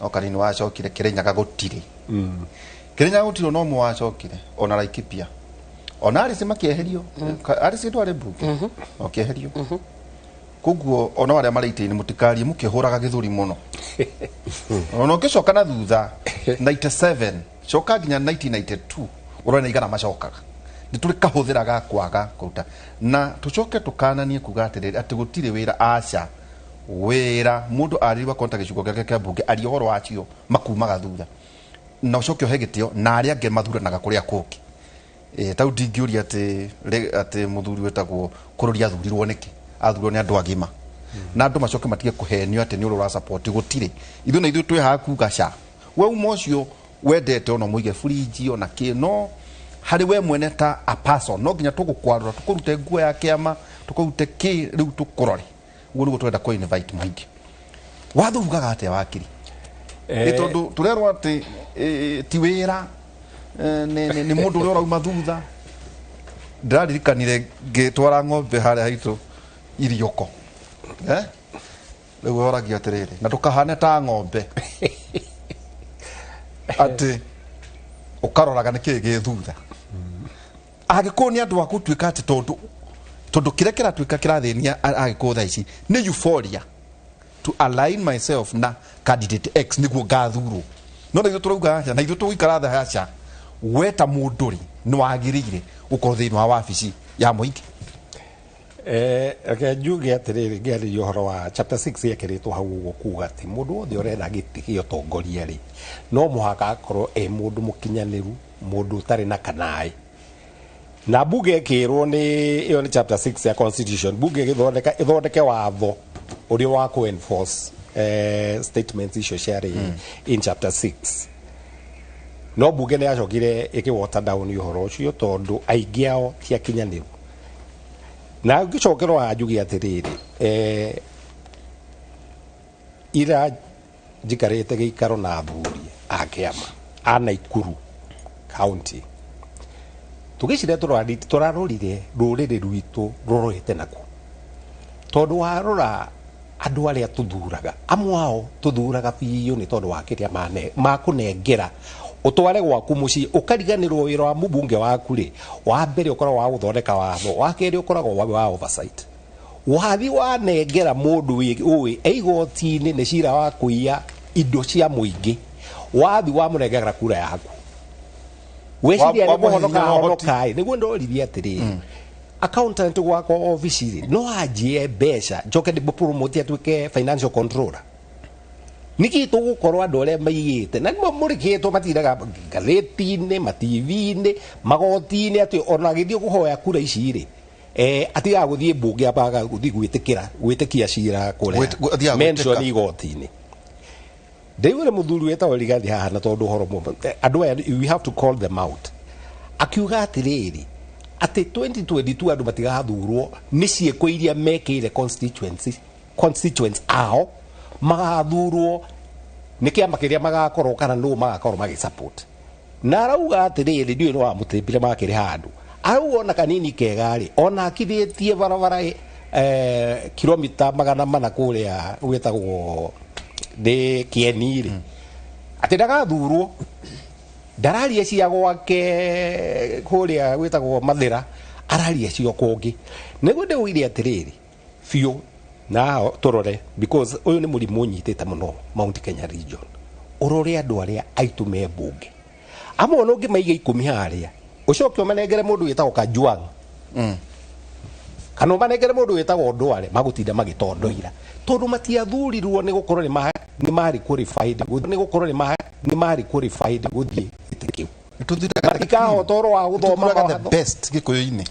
okanini wacokire Kirinyaga gutire Kirinyaga gutire no mu wacokire ona Laikipia ona ari simakieherio ari sindu ari bunge okieherio kuguo ona wale maraitini mutikari mukihuraga githuri muno ona ukicoka na thutha 97 coka nginya 1992 urona igana macokaga nituri kahuthiraga kwaga kuruta na tucoke tukananie kuga atiriri ati gutire wira aca wira mundu ariwa konta gicigo gake kia bunge ari horo acio makumaga thutha na ucoke hegitio na ari ange mathuranaga kuria kuki tau ndingiuria ati muthuri wetagwo kururia thurirwo niki athurwo ni andu agima na andu macoke matige kuhenio ati ni ura support gutire ithu na ithu twi hakuga ca we umocio wendete ona muige fridge ona kino hari we mwene ta a person no ginya tugukwarura tukurute nguo ya kiama tukurute ki riu tukurore uguo niguo twenda ko invite maingi wathugaga ate wakiri tondu turerwa ati ti wira ni mundu uri urauma thutha ndirarikanire ngitwara ng'ombe haria haitu irioko riu oragia atiriri na tukahane ta ng'ombe ati ukaroraga niki gi thutha agiko ni andu aku twika ati tondu kirekera twika kirathenia agiko tha ici ni euphoria to align myself na candidate X niguo gathuru no na ithu turauga na ithu tuikara tha haca weta munduri no agirire ukorwo thiini wa wabici ya muingi njuge atiriri ngiarĩria ũhoro wa chapter 6 yekeretwo hau ũguo kuga atĩ mũndũ wothe ũrenda gĩtĩ gĩa ũtongoria rĩ no mũhaka akorwo mũndũ mũkinyanĩru mũndũ ũtarĩ na kanaĩ na bunge ĩkĩrwo ĩyo nĩ chapter 6 ya constitution bunge ĩthondeke watho ũrĩa wa ku-enforce statements icio ciarĩ in chapter 6 no bunge nĩyacokire ĩkĩwater down ũhoro ũcio tondũ aingĩ ao ti akinyanĩru na ngĩcokerwo anjuge atiriri ira njikarĩte gĩikaro na athuri a kĩama a Naikuru county tugĩcire tũrarorire rũrĩrĩ rwitũ rũrorete naku tondũ warora andũ arĩa tũthuraga amwe ao tũthuraga biũ nĩ tondũ wa kĩrĩa makũnengera utware gwaku muci ukariganirwo wira wa mubunge waku ri wa mbere ukoragwo wa guthondeka watho wa keri ukoragwo wa oversight wathi wanengera mundu uwi eigoti-ini ni cira wa kuiya indo cia muingi wathi wa munengera kura yaku weciria ni muhonoka niguo ndorithia atiri accountant gwakwa office no ajie mbeca njoke ndi promote atuike financial controller niki tugukorwo andu aria maigite na nimo murikitwo matiraga ngatheti-ini ma-TV-ini magoti-ini ati ona githio kuhoya kura ici ri atiga guthie mbunge apaga guthie gwitikia cira kuria mention igoti-ini ndeiwire muthuri wetagwo Rigathi haha na tondu horo andu aya we have to call them out akiuga atiriri ati 2022 andu matigathurwo ni cieko iria mekire constituents ao magathurwo ni kiama kiria magakorwo kana no magakorwo magi support na arauga atiriri ndiwe no amutembire makire handu arauga ona kanini kegari ona akithitie barabara kilomita 400 kuria wetagwo de Kieniri ati ndagathurwo ndararia cia gwake kuria wetagwo Mathira araria cio kungi niguo ndewire atiriri biu na torore because uyu ni murimu unyitite muno Mount Kenya region urore andu aria aitu me bunge amwe no ngi maiga 10 haria ucoke umenengere mundu witagwo Kajwang kana umenengere mundu witagwo Ndware magutinda magitondoira tondu matiathurirwo ni gukorwo ni mari qualified ni gukorwo ni mari qualified guthie itikio tuthiraga otoro wa guthoma the best gikuyu-ini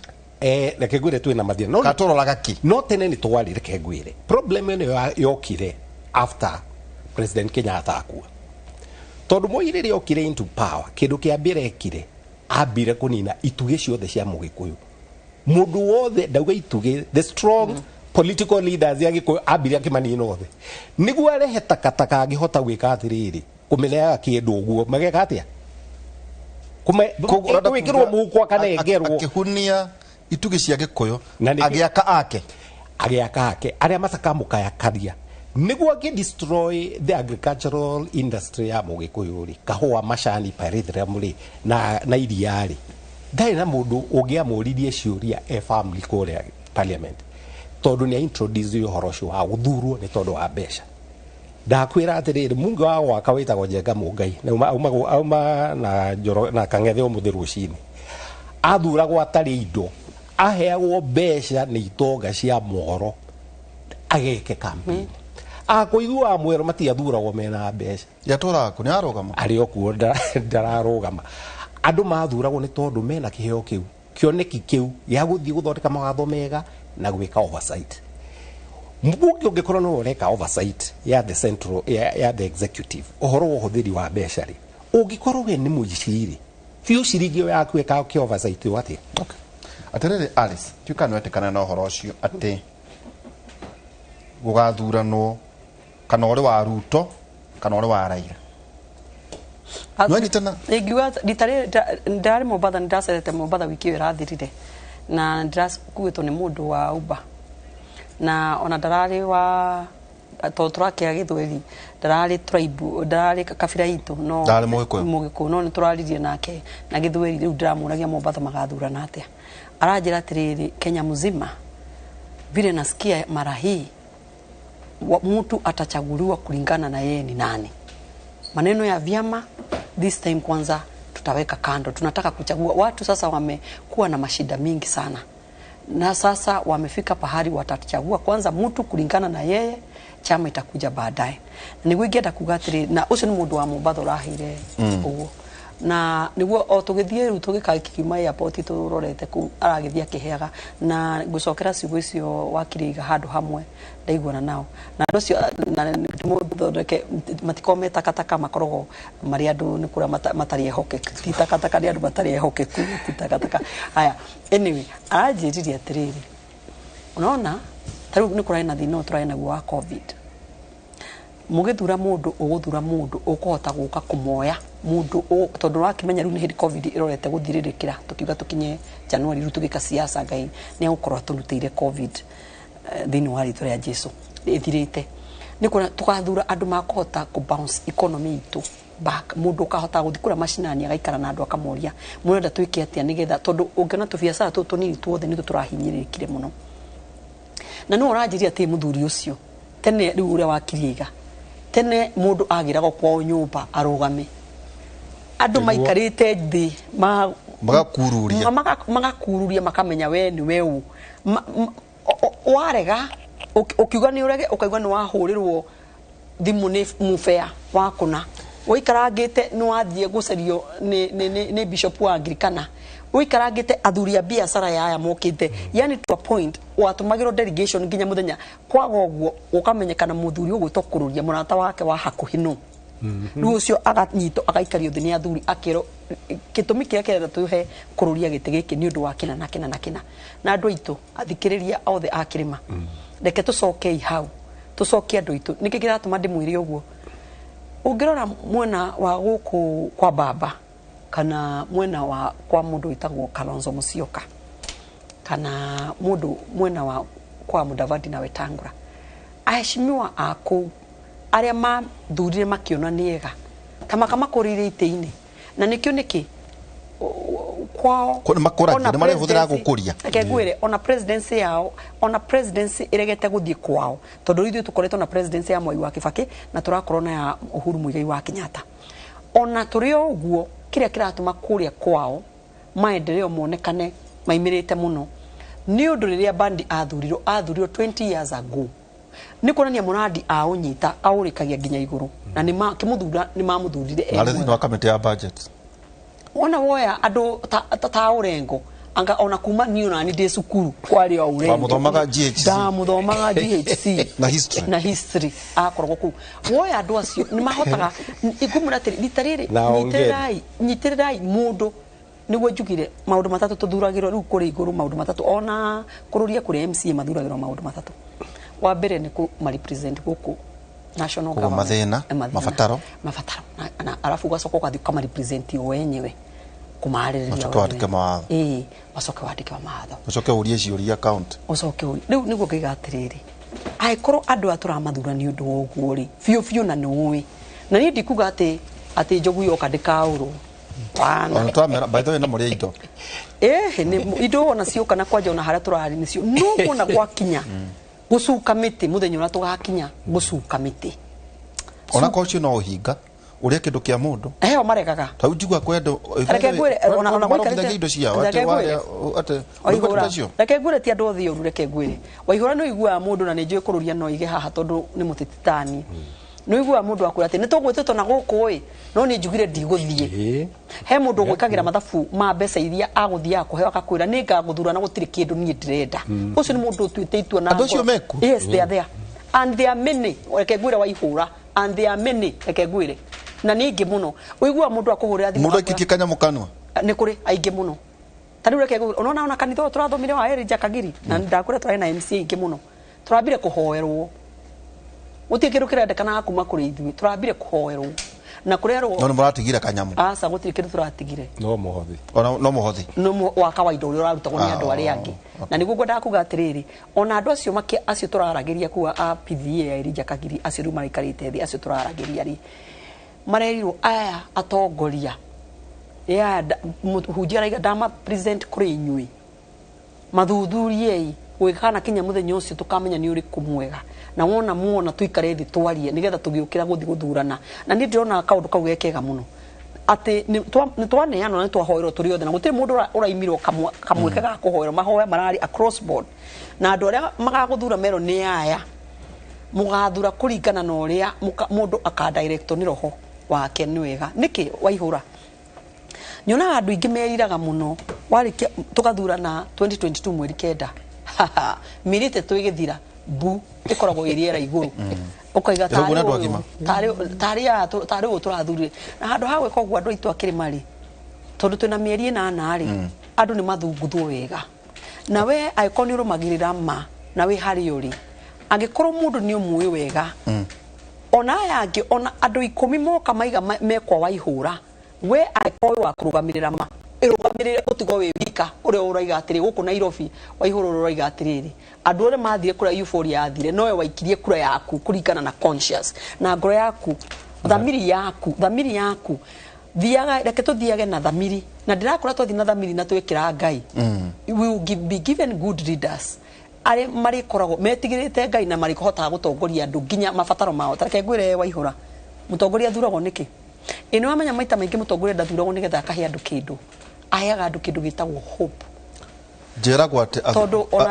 reke ngwire twina mathina no katororaga ki no tene ni twari reke ngwire problem ene yokire after President Kenyatta akua tondu moirire yokire into power kindu kia mbere ekire ambire kunina ituge ciothe cia mugikuyu mundu wothe ndauga ituge the strong political leaders ya gikuyu ambire akimanina othe niguo arehe takataka angihota gwika atiriri kumenyaga kindu uguo mageka atia gwikirwo mukwa kana engerwo akihunia itugi cia gikuyu agiaka ake aria masakamukaya karia niguo destroy the agricultural industry ya Mugikuyu ri kahua macani pyrethrum ri na iria ri ndari na mundu ungiamuririe ciuria family kore parliament tondu ni introduce uhoro ucio wa guthurwo ni tondu wa mbeca ndakwira atiriri mungu wa gwaka witagwo Njenga Mungai na auma na njoro na kangethe umuthiru ucini athuragwo atari indo aheagwo mbeca ni itonga cia mohoro ageke campaign akuithua mwero matiathuragwo mena mbeca yatora ku ni arogama ari okuo ndararogama andu mathuragwo ni tondu mena kiheo kiu kioneki kiu ya guthii guthondeka mawatho mega na gwika oversight mbunge ungikorwo no ureka oversight ya the central ya the executive uhoro wo huthiri wa mbeca ri ungikorwo we ni mujiciri fiu cirigio yaku eka ki oversight wati okay aterere Alice tukano etekana na uhoro ucio ati gugathuranwo kana uri wa Ruto kana uri wa Raila Nwani tena igiwa ditare ndari Mombasa ndacerete Mombasa wiki irathirire na ndirakuitwo ni mundu wa Uber na ona ndarari wa turakia Githweri ndarari tribe ndarari kabira itu no ndarari Mugikuyu no turaririe nake na Githweri riu ndiramuragia Mombasa magathurana atia aranjira atiriri Kenya mzima vile nasikia mara hii mtu atachaguliwa kulingana na yeye ni nani. Maneno ya vyama this time kwanza tutaweka kando. Tunataka kuchagua watu sasa wamekuwa na mashida mingi sana. Na sasa wamefika pahali watachagua kwanza mtu kulingana na yeye, chama itakuja baadaye. Nigwigenda kugatiri na ucio ni mundu wa Mombasa rahire uguo. Na niguo o tugithie ru tugikakima airport turorete ku aragithia kiheaga na gucokera ciugo icio wakiriga handu hamwe ndaiguana nao na ndocio na muthondeke matikome takataka makorogo mari andu ni kura matari ehokeku takataka ni andu matari ehokeku takataka haya anyway ajiriria atiriri unaona taru ni kura ina thino turaina gwa covid mugithura mundu uguthura mundu ukuhota guka kumoya mundu tondu wakimenya ru ni hidi covid irorete guthiririkira tukiuga tukinye January ru tugika siasa ngai ni gukorwa turutire covid thini wa ritwa ya Jesu ithirite ni kuna tukathura andu makuhota ku bounce economy itu back mundu kahota guthikura mashinani agaikara na andu akamoria murenda twike atia nigetha tondu ungiona tu biacara tutu nini tuothe ni turahinyirikire muno na no urajiria ati muthuri ucio tene riu uria wakiriga tene mundu agirago kwa nyumba arugame andu maikarite thi magakururia makamenya we ni weu warega ukiuga ni urege ukaigwa ni wahurirwo thimu ni mufea wakuna uikarangite ni wathie gucerio ni bishop wa Anglikana uikarangite athuria biashara yaya mokite yani to a point watumagiro delegation nginya muthenya kwaga uguo ukamenyekana muthuri ugwitwo kururia murata wake wa hakuhinu riu ucio aganyito agaikario thini athuri akiro kitumi kia kenda tuhe kururia gite giki ni undu wa kina na andu aitu athikiriria othe akirima reke tucoke hau tucoke andu aitu niki kiratuma ndimwire uguo ungirora mwena wa guku kwa baba kana mwena wa kwa mundu itagwo Kalonzo Musyoka kana mundu mwena wa kwa Mudavadi na Wetangula aheshimiwa aku aria mathurire makiona niega kama kurire ite-ini na nikio niki kwao kuna makora ni mari huthira gukuria akegwire ona presidency yao ona presidency iregete guthie kwao tondu ithu tukoretwo na presidency ya Mwai wa Kibaki na turakorona ya Uhuru Muigai wa Kenyatta ona turio uguo kiria kiratuma kuria kwao maendeleo monekane maimirite muno ni undu riria bandi athurirwo 20 years ago nikonania muradi aunyita aurikagia ginya iguru na ni kimuthura ni mamuthurire na wakamete ya budget ona woya andu ta urengo anga ona kuma ni ona ni de sukuru kwari o urengo muthomaga GHC na history akorwo ku woya andu acio ni mahotaga ikumura litarire nyitirai mundu niguo njugire maundu matatu tuthuragirwo riu kuri iguru maundu matatu ona kururia kuri MCA mathuragirwo maundu matatu wa mbere ni ku represent guku national government mafataro na alafu gacoka ugathi kama represent wenyewe kumaririria wacoke wadike mawatho ucoke urie ciuria account ucoke riu niguo ngigatiriri aikoro andu aturamathura ni undu woguo ri fiu na nuwi na ni ndikuga ati njogu yoka ndikauru ona twamera by the way na muri indo ni indo ona cio kana kwanja ona haria turari nicio no ona gwakinya gucuka miti muthenya ura tugakinya gucuka miti ona kocio no uhinga uria kindu kia mundu o maregaga tau njigua kwendo reke ngwire ona gwikarite indo ciao ate reke ngwire ti andu othe uru reke ngwire waihura no igua mundu na ni njui kururia no ige haha tondu ni mutititani no igua mundu akwira ati ni tugwititwo na guku no ni njugire ndiguthie he mundu gwikagira mathabu ma mbeca iria aguthia akuheo akakwira ni ngaguthura na gutiri kindu ni ndirenda ucio ni mundu tuite itua na andu cio meku yes they are there and they are many reke ngwire waihura and they are many reke ngwire na ningi muno uigua mundu akuhurira thimu mundu akitie kanyamu kanwa ni kuri aingi muno tani reke ngwire ona kanitho turathomire wa Elijah Kagiri na ndakure twari na MC ingi muno turambire kuhoerwo utie kindu kirendekana kuma kuri ithui turambire kuhoerwo na kurerwo no muratigira kanyamu asa gutiri kindu turatigire no muhothi ona no muhothi no wa kawaida uri urarutagwo ni andu ari angi na niguo ngwenda kuga atiriri ona andu acio make acio turaragiria kuwa a PVA ya Elijah Kagiri acio ru marikarite thi acio turaragiria ri marerirwo aya atongoria ya muhunjia raiga dama president kuri inyui mathuthurie gwikana kinya muthenya ucio tukamenya ni uri kumwega na muona tuikare thi twarie nigetha tugiukira guthi guthurana na ni ndirona kaundu kau gekega muno ati ni twaneana na twahoerwo turi othe na gutiri mundu uraimirwo kamweke ga kuhoerwo mahoya marari across board na andu aria magaguthura mero ni aya mugathura kuringana na uria mundu akadirectwo ni roho wake ni wega niki waihura nyona andu ingi meriraga muno warikia tugathurana 2022 mweri kenda mirite twigithira bu ikoragwo iriera iguru ukaiga tari uturathurire na handu ha gwika uguo andu aitu akirimari tondu twina mieri 8 ri andu ni mathunguthwo wega na we aikoni urumagirira ma na we hari uri angikorwo mundu ni umui wega ona yangi ona andu 10 moka maiga mekwa waihura we aikoi wa kurugamirira ma irugamirire utigo we wika uri uraiga atiri guku Nairobi waihura uraiga atiriri andu ore mathire kura euphoria athire nowe waikirie kura yaku kurikana na conscious na ngoro yaku dhamiri yaku thiaga reke tuthiage na dhamiri na ndirakora twathi na dhamiri na twekira Ngai we will be given good leaders are mari koragwo metigirite Ngai na mari kuhota gutongoria andu nginya mabataro mao tareke ngwire waihura mutongoria thuragwo niki ino amenya maita maingi mutongoria ndathuragwo nigetha akahe andu kindu ayaga andu kindu gitagwo hope njera gwate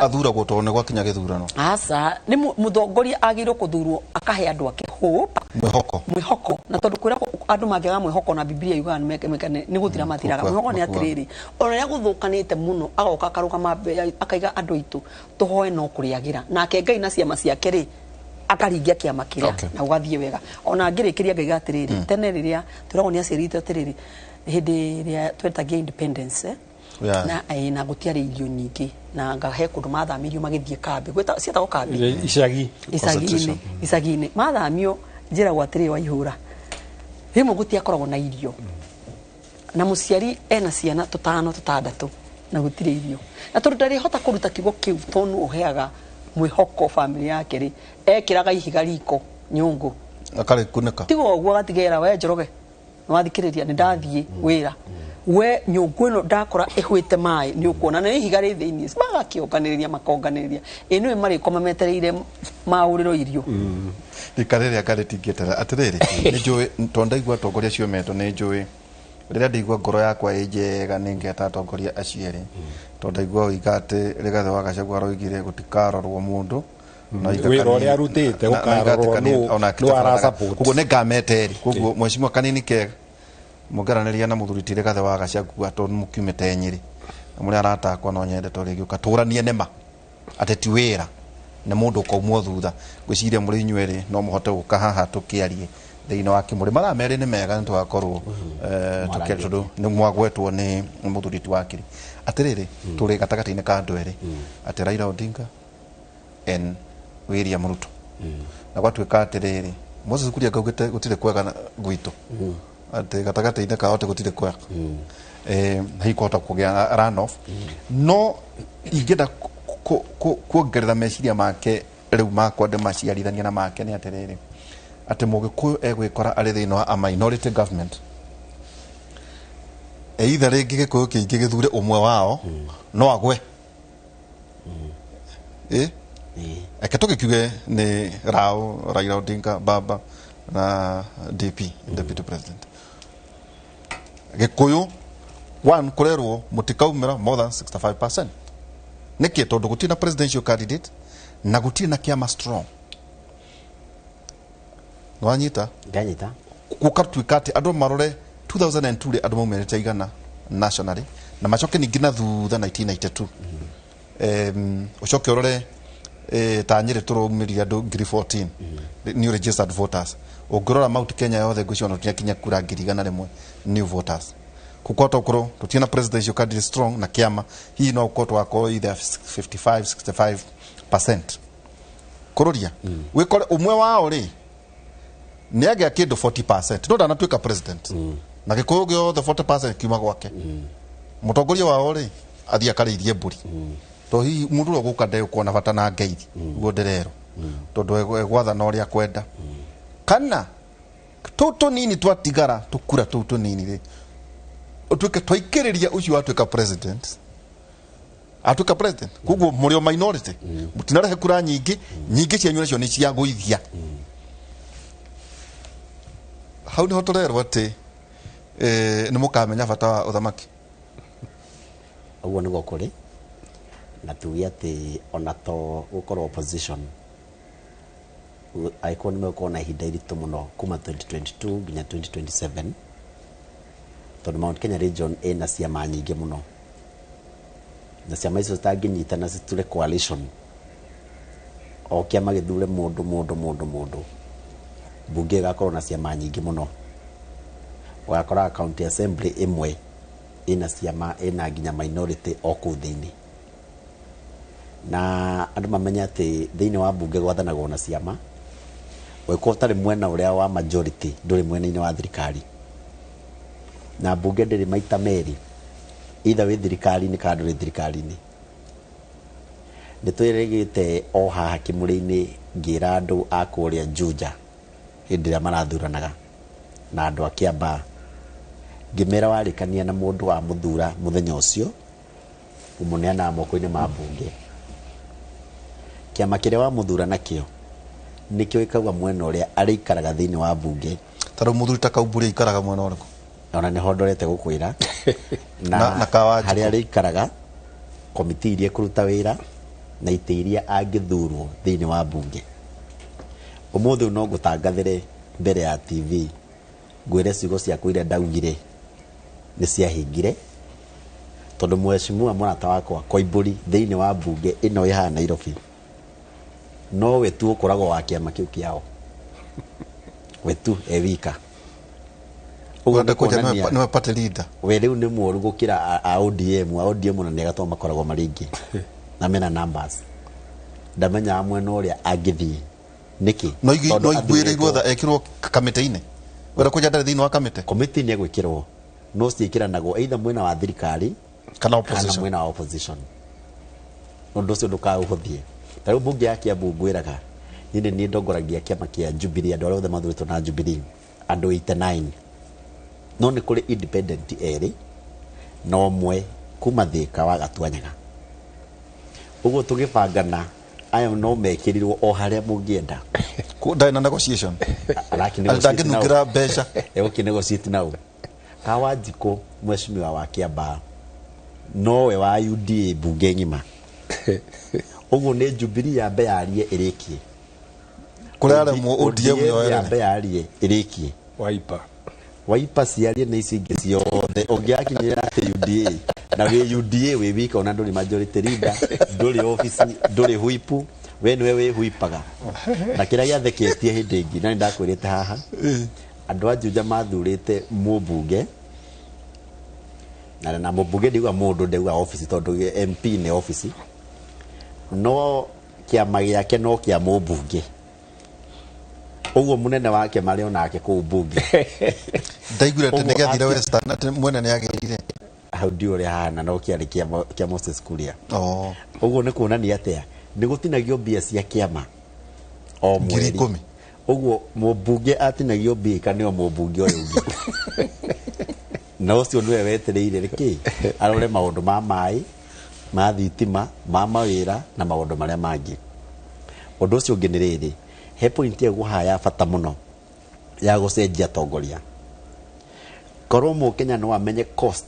athuragwo tone gwakinya githurano asa ni mutongoria agirwo kuthurwo akahe andu ake hope mwihoko na tondu kwira andu mangiaga mwihoko na Biblia yuga ni guthira mathiraga mwihoko ni atiriri ona ya guthukanite muno agoka karuka mabe akaiga andu itu tuhoe no kuriagira nake Ngai na ciama ciake ri akaringia kiama kiria na ugathie wega ona ngirikiria Ngai atiriri tene riria turagwo ni acirite atiriri hindi ria twetagia independence na na gutiari irio nyingi na ngahe kundu mathamirio magithie kambi gweta cietagwo kambi icagi-ini mathamio njira gwatiri waihura rimwe gutia koragwo na irio na muciari ena ciana tutano tutandatu na gutire irio na tondu ndari hota kuruta kiugo kiu tonu uheaga mwihoko family yake ri ekiraga ihiga riko nyungu akari kuneka tigo ogwo gatigera we Njoroge wathikiriria ni ndathie wira we nyungu ino ndakora ihwite mai ni ukuona na ihiga ri thiini magakiokaniriria makonganiriria ino imari komametereire mauriro irio ikarere akare tingitera atiriri ni njui tonda igwa tongoria cio meto ni njui rira ndigwa ngoro yakwa ijega ningeta tongoria aciere tonda igwa igate rigathe wakacagwa roigire gutikarorwo mundu na wira uria arutite gukarorwo no ara support kugo ne gameteri kugo mweshimwa kanini kega mugaraniria na muthuriti rigathe wakacagwa tondu mukiumete Nyeri muri aratakwa no nyende tori giuka turanie nema ateti wira na mundu ukaumwo thutha gwiciria muri inyweri no muhote guka haha tukiarie thiini wa Kimuri marameri ni mega ntwakorwo tukiarie tondu ni mwagwetwo ni muthuriti wa Kiri atiriri turi gatagati-ini ka andu eri ati Raila Odinga en William Ruto na gwatuika atiriri Moses Kuria gaugite gutire kwega gwitu ati gatagati-ini ka ote gutire kwega hikota kugia runoff no ingenda kuongerera meciria make riu makwende maciarithania na make ni atiriri ati Mugikuyu egwikora ari thini wa a minority government either ringi Gikuyu kiingi githure umwe wao no agwe eke tugikiuge ni Raila Odinga Baba na DP Deputy President Gikuyu one kurerwo mutikaumira more than 65% niki tondu gutina presidential candidate na gutina kiama strong nwanyita nganyita gukatwikati andu marore 2002 ri andu maumerete igana nationally na macoke ningi na thutha 1992 ucoke urore ta Nyeri turumiria andu 14 new registered voters ungirora Mount Kenya yothe nguciona tutiakinya kura 100,000 new voters kukota ukoro tutina presidential candidate strong na kiama hii no ukotwa wako either 55-65% kururia wikore umwe wao ri ni age akindo 40% ndo ndanatuika president na Gikuyu giothe 40% kiuma gwake mutongoria wao ri athia kariirie mburi to hi mundu guka nde kuona bata na ngeithi guo ndirero tondu egwatha no ria kwenda kana tutu nini twatigara tukura tutu nini ri utuke twaikiriria ucio atuika president kuguo murio minority mutinarehe kura nyingi cianyu nacio ni cia guithia hau ni hotorero ati ni mukamenya bata wa uthamaki uguo ni gukuri na tugi ati ona to gukorwo opposition icon me ko na ihinda iritu muno kuma 2022 nginya 2027 tondu Mount Kenya region ina ciama nyingi muno na ciama icio citanginyitana citure coalition o kiama githure mundu bunge gakorwo na ciama nyingi muno wakora county assembly imwe ina ciama ina nginya minority o kuu thiini na andu mamenya ati thiini wa bunge gwathanagwo na ciama weko tari mwena uria wa majority nduri mwena-ini wa thirikari na bunge ndiri maita meri either wi thirikari-ini kana nduri thirikari-ini nitwiregete o haha Kimuri-ini ngira andu akuria Juja hindi ria marathuranaga na andu a Kiambaa ngimera warikania na mundu wa muthura muthenya ucio umuneana moko-ini ma bunge kiama kiria wa muthura nakio nikio ikagwa mwena uria arikaraga thiini wa bunge taru muthuri ta Kaumburi ikaraga mwena uriku ona ni hondorete gukwira na hari arikaraga komiti iria kuruta wira na ite iria angithurwo thiini wa bunge umuthi no gutangathire mbere ya TV ngwire ciugo ciaku iria ndaugire ni ciahingire tondu mweshimua murata wakwa Koimburi thiini wa bunge ino iha Nairobi no we tu ukoragwo wa kiama kiu kiao we tu ewika uganda kuja ni mapate leader we riu ni mworu gukira a ODM na negatwa makoragwo maringi na mena numbers ndamenya amwe no ria angithii niki no igwire igwetha ekirwo kamite-ini wera kuja ndari thiini wa kamite ni egwikirwo no ciikiranagwo either mwena wa thirikari kana mwena wa opposition undu ucio ndukauhuthie tariu bunge ya Kiambu ngwiraga nini ni ndongoragia kiama kia Jubilee andu aria othe mathuritwo na Jubilee andu 89 no ni kuri independent eri no mwe kuma Thika wa Gatuanyaga uguo tugibangana aya no mekirirwo o haria mungienda ndai na negotiation alakinungira besha negotiate nao Kawanjiko mweshimiwa wa Kiambaa nowe wa UDA bunge ngima uguo ni Jubilee ya mbearie irikie kuria mu ODM ya mbearie irikie waipa ciarie na ici ingi ciothe ungiakinyira ati UDA na we UDA we wika ona nduri majority leader nduri office nduri huipu we niwe we huipaga na kira giatheketie hindi ingi na ndakwirite haha andu a Juja mathurite mubunge na mubunge ndiwa mundu ndiwa office tondu MP ne office no kiama giake no kia mubunge uguo munene wake mari onake ku bunge ndaigure tene gathira western ati mwene ne agirire how do ri hana no kiari kia Moses Kuria uguo ni kuonania atia ni gutinagio mbia cia kiama o mweri uguo mubunge atinagio mbika ni o mubunge uyu ungi na ucio niwe wetereire riki arore maundu ma mai ma thitima ma mawira na maundu maria mangi undu ucio ungi ni riri he point ya guhaya bata muno ya gucenjia tongoria korwo Mukenya no amenye cost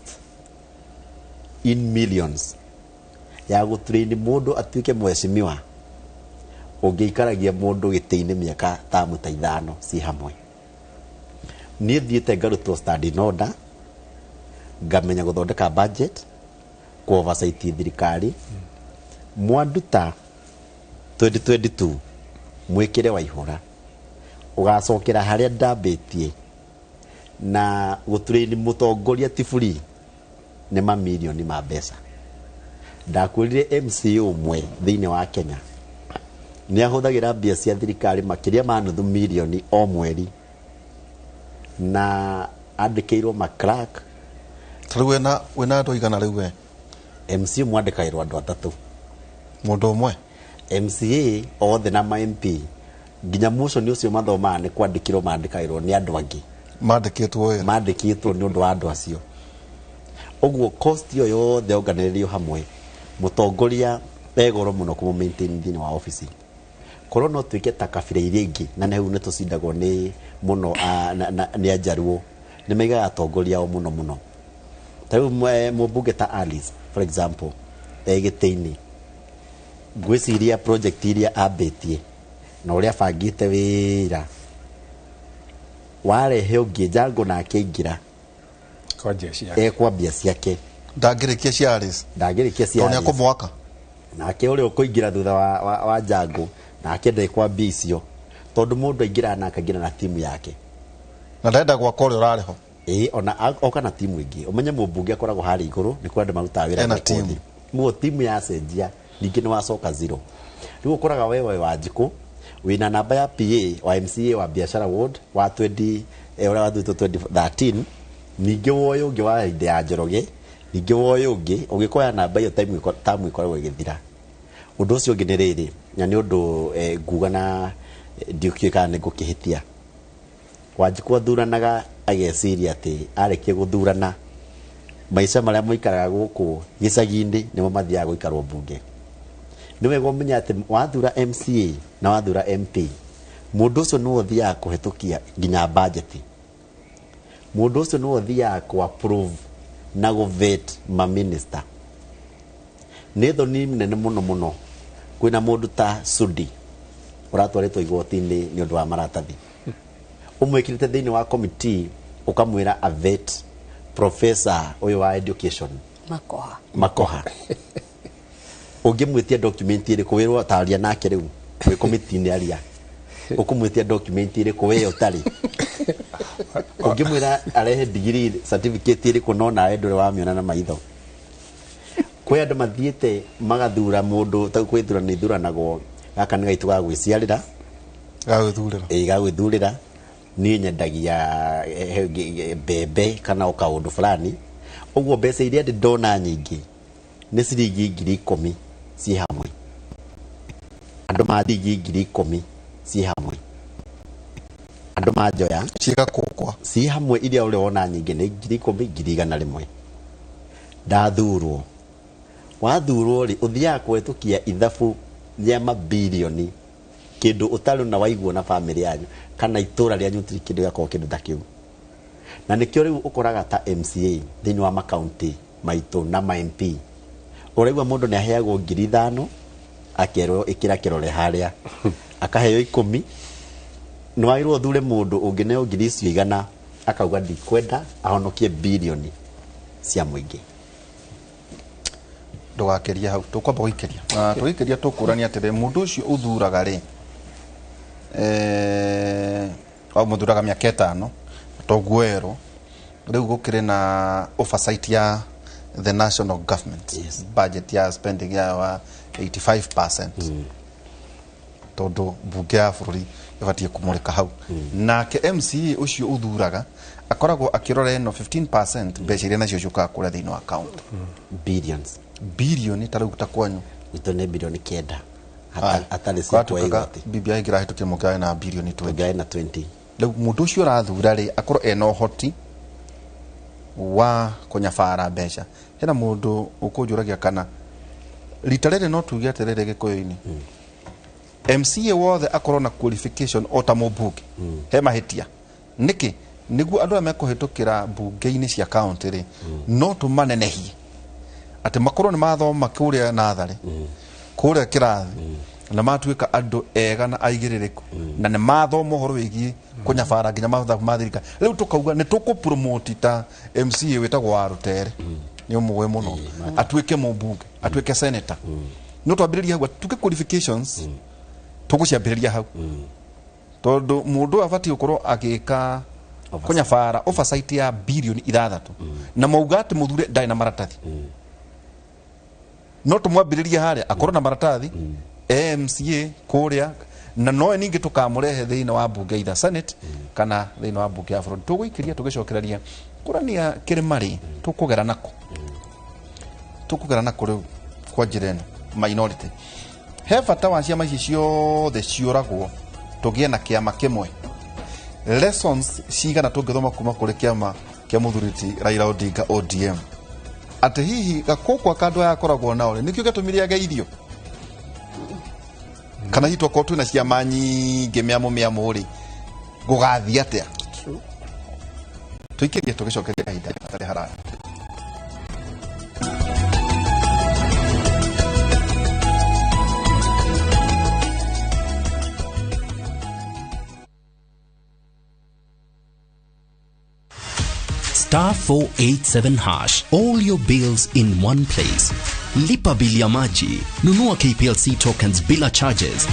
in millions ya gutrain mundu atuike mweshimiwa ungiikaragia mundu gitiini miaka tamu ta 5 si hamwe ni thiete ngarutwo study in order ngamenya guthondeka budget ku oversight thirikari mwanduta 2022 mwikire waihura ugacokera haria ndambitie na gutrain mutongoria tifuri ni mamilioni ma mbeca ndakwirire MCA umwe thiini wa Kenya ni ahuthagira mbia cia thirikari makiria ma nuthu milioni o mweri na andikeirwo ma clerk tari wena ndo igana riu we MCA mwandikairwo andu 3 mundu umwe MCA othe na ma MP nginya muco ni ucio mathoma ni kwandikirwo mandikairwo ni andu angi mandikitwo ni undu wa andu acio uguo cost yo yothe organirio hamwe mutongoria begoro muno kumu maintain thini wa office korwo no twike ta kabira iria ingi na nehu ne tucindagwo ni muno ni ajaruo ni meigaga atongoria o muno tayu mubunge ta Alice for example gitiini gwiciria project iria ambitie na uria bangite wira warehe ungi Jango na akeingira kwambia ciake ndangirikia ciaris tonia kumwaka nake uri ukuingira thutha wa Jango na akende kwambia icio tondu mundu aingira na akagira na timu yake na ndenda gwaka uri urariho ona oka na timu ingi umenye mubunge akoragwo hari iguru ni kwenda maruta wira na timu mu timu ya cenjia ningi ni wacoka zero riu ukoraga wewe Wanjiku wina namba ya PA wa MCA wa biashara ward wa 20 ura wa 2013 ningi woyo ungi wa inde ya Njoroge ningi woyo ungi ugikoya namba iyo tamu ikoragwo igithira undu ucio ungi ni riri na ni undu nguga na ndiukieka ni gukihitia Wanjiku athuranaga ageciria ati arekie guthurana maisha maria muikaraga guku gicagi-ini nimo mathiaga guikarwo bunge niwe gomenya ati wathura MCA na wathura MP mundu ucio no thia kuhitukia nginya budget mundu ucio no thia ku approve na go vet ma minister netho ni nene muno kwina mundu ta Sudi uratwaritwo igoti-ini ni undu wa maratathi umwikirite thiini wa committee ukamwira a vet professor uyu wa education makoha ungimwitia document iri kuwirwo taria nake riu wi committee ni aria ukumwitia document iri kuwe utari ungimwira arehe degree certificate iri kunona endure wa miona na maitho kwe andu mathiete magathura mundu ta kwithura ni thuranagwo gaka ni gaitu ga gwiciarira gagwithurira ni nyendagia bebe kana ukaundu fulani uguo mbeca iria ndona nyingi ni ciringi 10,000 ci hamwe andu mathingi 10,000 ci hamwe andu manjoya cigakukwa ci hamwe iria uri wona nyingi ni 10,000 100,000 ndathurwo wathurwo ri uthia kwetukia ithabu ya mabilioni kindu utari na waiguo na family yanyu kana itura ria nyutri kindu gako kindu takiu na nikio riu ukoraga ta MCA thini wa makaunti maitu na ma MP uraigwa mundu ni aheagwo 5,000 akerwo ikira kirore haria akaheo 10 no airwo thure mundu ungineo 100,000 akauga ndikwenda ahonokie bilioni cia muingi ndugakeria hau tukwamba guikeria na tugiikeria tukurania atire mundu ucio uthuraga ri au muthuraga miaka 5 toguero riu gukire na oversight ya the national government budget ya spending ya wa 85% tondu bunge ya bururi ibatie kumurika hau nake MCA ucio uthuraga akoragwo akirora no 15% mbeca iria nacio ciukaga kuria thiini wa account billions bilioni tariu ta kwanyu ito ne bilioni 9 atari kwa igoti BBI gira hituke mugae na bilioni 20 rĩu mũndũ ũcio ũrathura rĩ akorwo ena ũhoti wa kũnyabara mbeca hena mũndũ ũkũnjũragia kana rita rĩrĩ no tuge atĩrĩrĩ gĩkũyũ-inĩ MCA wothe akorwo na qualification o ta mũmbunge he mahĩtia nĩkĩ nĩguo andũ arĩa mekũhĩtũkĩra mbunge-inĩ cia county rĩ no tũmanenehie atĩ makorwo nĩ mathoma kũrĩa natharĩ kũrĩa kĩrathi na matuĩka andũ ega na aigĩrĩrĩku na nĩ mathoma ũhoro wĩgiĩ kũnyabara nginya mathabu ma thirikari rĩu tũkauga nĩ tũkũpromote ta MCA wĩtagwo wa Rutere nĩ ũmwe mũno atuĩke mũmbunge atuĩke senator no twambĩrĩria hau tuke qualifications tũgũciambĩrĩria hau tondũ mũndũ abatiĩ gũkorwo agĩka kũnyabara oversight ya bilioni 6 na mauga atĩ mũthure ndarĩ na maratathi no tũmwambĩrĩria harĩa akorwo na maratathi MCA kũrĩa na noe ningĩ tũkamũrehe thĩinĩ wa mbunge itha senate kana thĩinĩ wa mbunge ya bũrũri tũgũikĩria tũgĩcokereria kũrania kĩrĩma rĩ tũkũgera nako rĩu kwa njĩra ĩno minority he bata wa ciama ici ciothe ciũragwo tũgĩe na kĩama kĩmwe lessons cigana tũngĩthoma kuma kũrĩ kĩama kĩa mũthuriti Raila Odinga ODM atĩ hihi gakũkwa kandũ yakoragwo nao rĩ nĩkĩo gĩtũmire ageithio kana hitwa ko twina ciama nyingĩ mĩamo rĩ gũgathia atĩa tũikĩrie tũgĩcokeria kahinda gatarĩ haraya *487#. All your bills in one place. Lipa bili ya maji. Nunua KPLC tokens bila charges.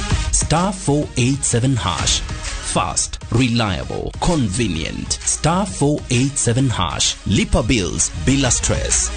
*487#. Fast, reliable, convenient. *487#. Lipa bills bila stress.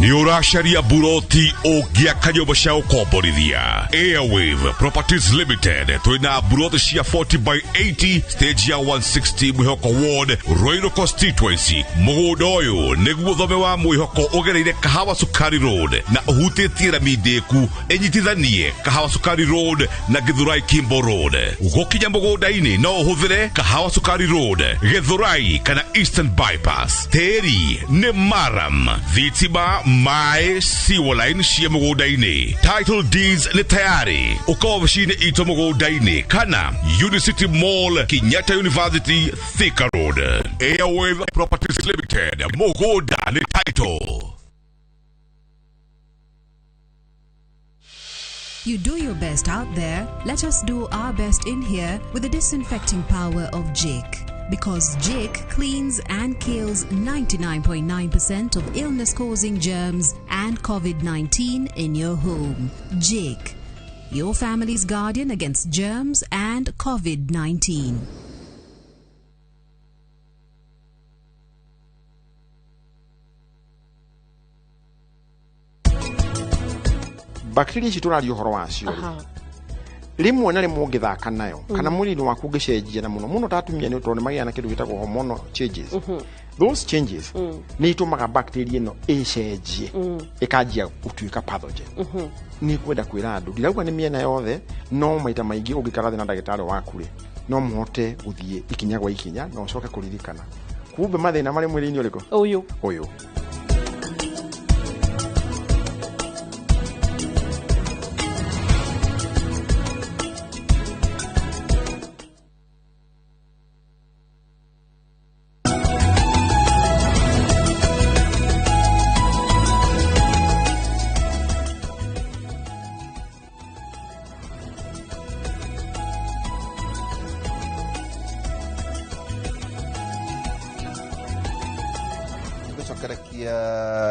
Ni urasharia buroti ogia kanyoba cia ukomborithia Airwave Properties Limited twina buroti cia 40/80 stage ya 160 mwihoko ward Royal constituency mugundo uyu niguo thome wa mwihoko ugereire Kahawa Sukari Road na uhutitie Ramideku enyitithanie Kahawa Sukari Road na Githurai Kimbo Road gukinya mugunda-ini no uhuthire Kahawa Sukari Road Githurai kana Eastern Bypass teri ni maram thitima my siwaline cia mugundaini title deeds ni tayari ukobashine ito mugundaini kana Unicity Mall Kenyatta University Thika Road Airwave Properties Limited mugunda ni title. You do your best out there. Let us do our best in here with the disinfecting power of Jake. Because Jake cleans and kills 99.9% of illness-causing germs and COVID-19 in your home. Jake, your family's guardian against germs and COVID-19. Bacteria ici tũraria ũhoro wacio rimwe na rimwe ũngĩthaka nayo kana mwĩrĩ waku ũngĩcenjia na mũno tatumia nĩ ũtondũ magĩa na kĩndũ gĩtagwo hormonal changes those changes nĩ itũmaga bacteria ĩno ĩcenjie ĩkanjia gũtuĩka pathogen nĩ kwenda kwĩra andũ ndirauga nĩ mĩena yothe no maita maingĩ ũngĩkara thĩ na ndagĩtarĩ waku rĩ no mũhote gũthiĩ ikinya gwa ikinya na ũcoke kũririkana kumbe mathĩna marĩ mwĩrĩ-inĩ ũrĩkũ ũyũ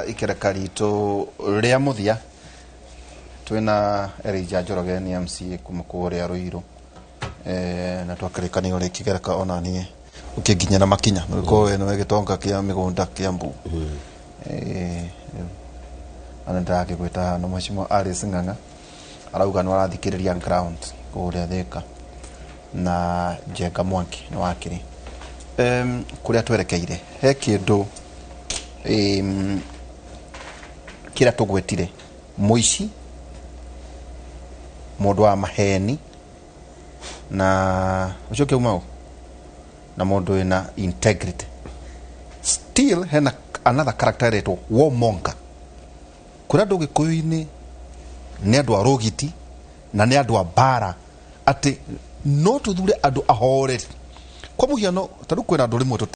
ikereka ritũ rĩa mũthia twĩna Elijah Njoroge ni MCA kuma kũrĩa Ruiru na twakĩrĩkanĩro rĩkĩgereka ona niĩ ũkĩnginya na makinya nĩko ĩno gĩtonga kĩa mĩgũnda kĩa Mbu anataka kwĩta no mheshimiwa Alice Ng'ang'a arauga nĩ arathikĩrĩria ground kũrĩa Thika na Njenga Mwangi nĩ wakĩrĩ kũrĩa twerekeire he kĩndũ kira tugwetire muici mundu wa maheni na ucio kiumao na mundu ina integrity. Still hena another character reto warmonger. Kuna ndu Gikuyu-ini ni andu a rogiti na ni andu a bara ati no tuthure andu ahoreri. Kwa muhiano taru kwina andu rimwe